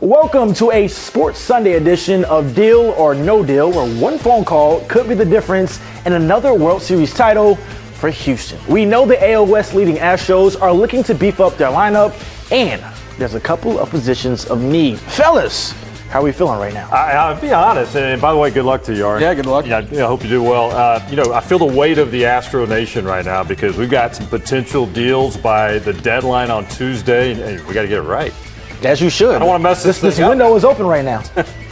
Welcome to a Sports Sunday edition of Deal or No Deal, where one phone call could be the difference in another World Series title for Houston. We know the AL West leading Astros are looking to beef up their lineup, and there's a couple of positions of need. Fellas, how are we feeling right now? I'll be honest, and by the way, good luck to you, Art. Yeah, good luck. Yeah, I hope you do well. I feel the weight of the Astro Nation right now because we've got some potential deals by the deadline on Tuesday, and we got to get it right. As you should. I don't want to mess this window is open right now.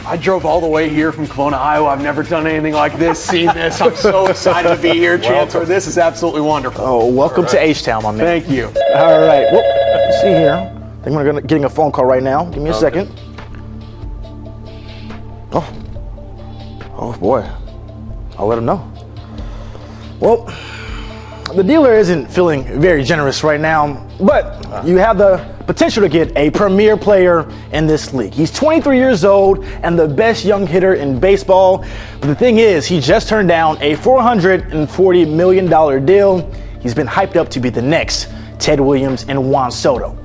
I drove all the way here from Kelowna, Iowa. I've never done anything like this, seen this. I'm so excited to be here, Chancellor. This is absolutely wonderful. Oh, welcome to H-Town, my man. Thank you. All right. Well, let's see here. I think we're getting a phone call right now. Give me a second. Oh boy. I'll let him know. Well, the dealer isn't feeling very generous right now, but you have the potential to get a premier player in this league. He's 23 years old and the best young hitter in baseball. But the thing is, he just turned down a $440 million deal. He's been hyped up to be the next Ted Williams and Juan Soto.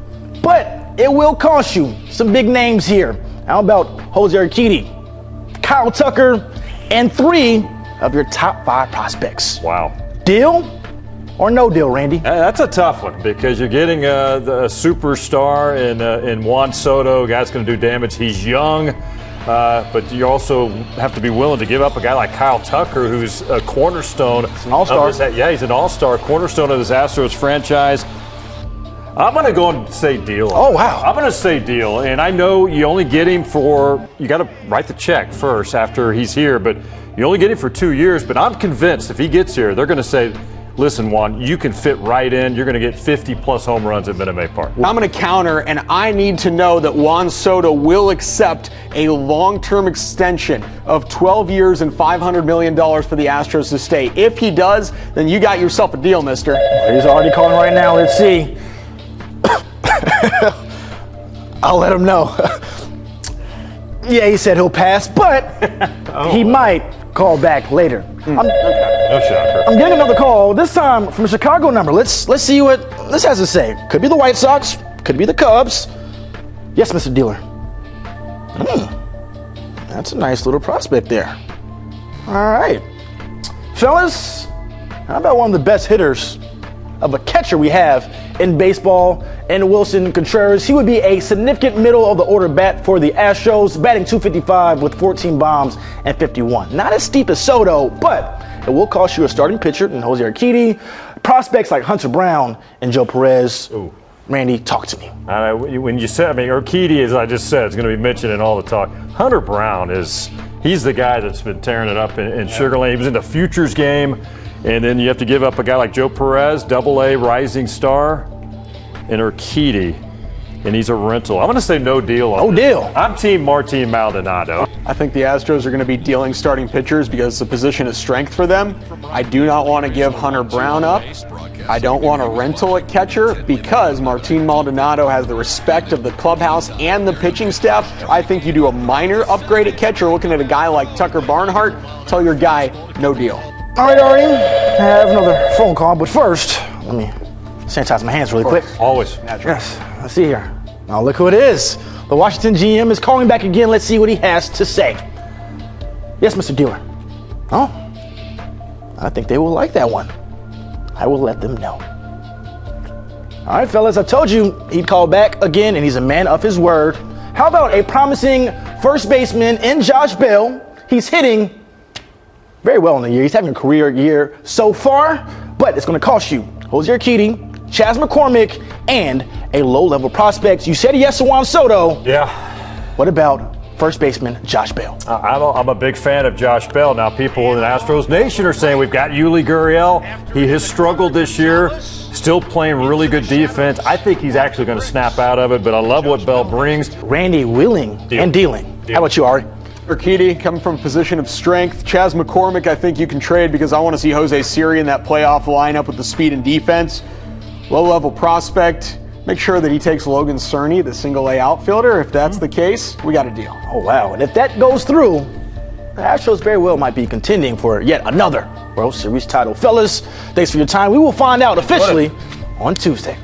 But it will cost you some big names here. How about Jose Urquidy, Kyle Tucker, and 3 of your top 5 prospects? Wow. Deal or no deal, Randy? That's a tough one because you're getting a superstar in Juan Soto, a guy that's going to do damage. He's young, but you also have to be willing to give up a guy like Kyle Tucker, who's a cornerstone. He's an all-star. Yeah, he's an all-star, cornerstone of this Astros franchise. I'm going to go and say deal. Oh, wow. I'm going to say deal, and I know you only get him you got to write the check first after he's here, but you only get him for 2 years, but I'm convinced if he gets here, they're going to say, listen, Juan, you can fit right in. You're going to get 50-plus home runs at Minute Maid Park. I'm going to counter, and I need to know that Juan Soto will accept a long-term extension of 12 years and $500 million for the Astros to stay. If he does, then you got yourself a deal, mister. He's already calling right now. Let's see. I'll let him know. Yeah, he said he'll pass, but he might call back later. No shocker. I'm getting another call, this time from a Chicago number. Let's see what this has to say. Could be the White Sox, could be the Cubs. Yes, Mr. Dealer. That's a nice little prospect there. All right. Fellas, how about one of the best hitters of a catcher we have in baseball, and Wilson Contreras? He would be a significant middle of the order bat for the Astros, batting .255 with 14 bombs and 51. Not as steep as Soto, but it will cost you a starting pitcher in Jose Urquidy, prospects like Hunter Brown and Joe Perez. Ooh. Randy, talk to me. When you said, Urquidy, as I just said, is going to be mentioned in all the talk. Hunter Brown he's the guy that's been tearing it up in Sugar Land. He was in the Futures game. And then you have to give up a guy like Joe Perez, Double-A rising star, and Urquidy, and he's a rental. I'm going to say no deal on this. Deal. I'm Team Martin Maldonado. I think the Astros are going to be dealing starting pitchers because it's a position of strength for them. I do not want to give Hunter Brown up. I don't want a rental at catcher because Martin Maldonado has the respect of the clubhouse and the pitching staff. I think you do a minor upgrade at catcher looking at a guy like Tucker Barnhart. Tell your guy, no deal. All right, Ari, I have another phone call, but first, let me sanitize my hands really quick. Always. Yes, let's see here. Now look who it is. The Washington GM is calling back again. Let's see what he has to say. Yes, Mr. Dealer. Oh, I think they will like that one. I will let them know. All right, fellas, I told you he'd call back again, and he's a man of his word. How about a promising first baseman in Josh Bell? He's hitting very well in the year. He's having a career year so far, but it's going to cost you Jose Urquidy, Chas McCormick, and a low-level prospect. You said yes to Juan Soto. Yeah. What about first baseman Josh Bell? I'm a big fan of Josh Bell. Now, people in Astros Nation are saying we've got Yuli Gurriel. He has struggled this year, still playing really good defense. I think he's actually going to snap out of it, but I love what Bell brings. Randy willing and dealing. How about you, Ari? Urquidy coming from a position of strength. Chas McCormick, I think you can trade because I want to see Jose Siri in that playoff lineup with the speed and defense. Low-level prospect. Make sure that he takes Logan Cerny, the single-A outfielder. If that's the case, we got a deal. Oh, wow. And if that goes through, the Astros very well might be contending for yet another World Series title. Fellas, thanks for your time. We will find out officially on Tuesday.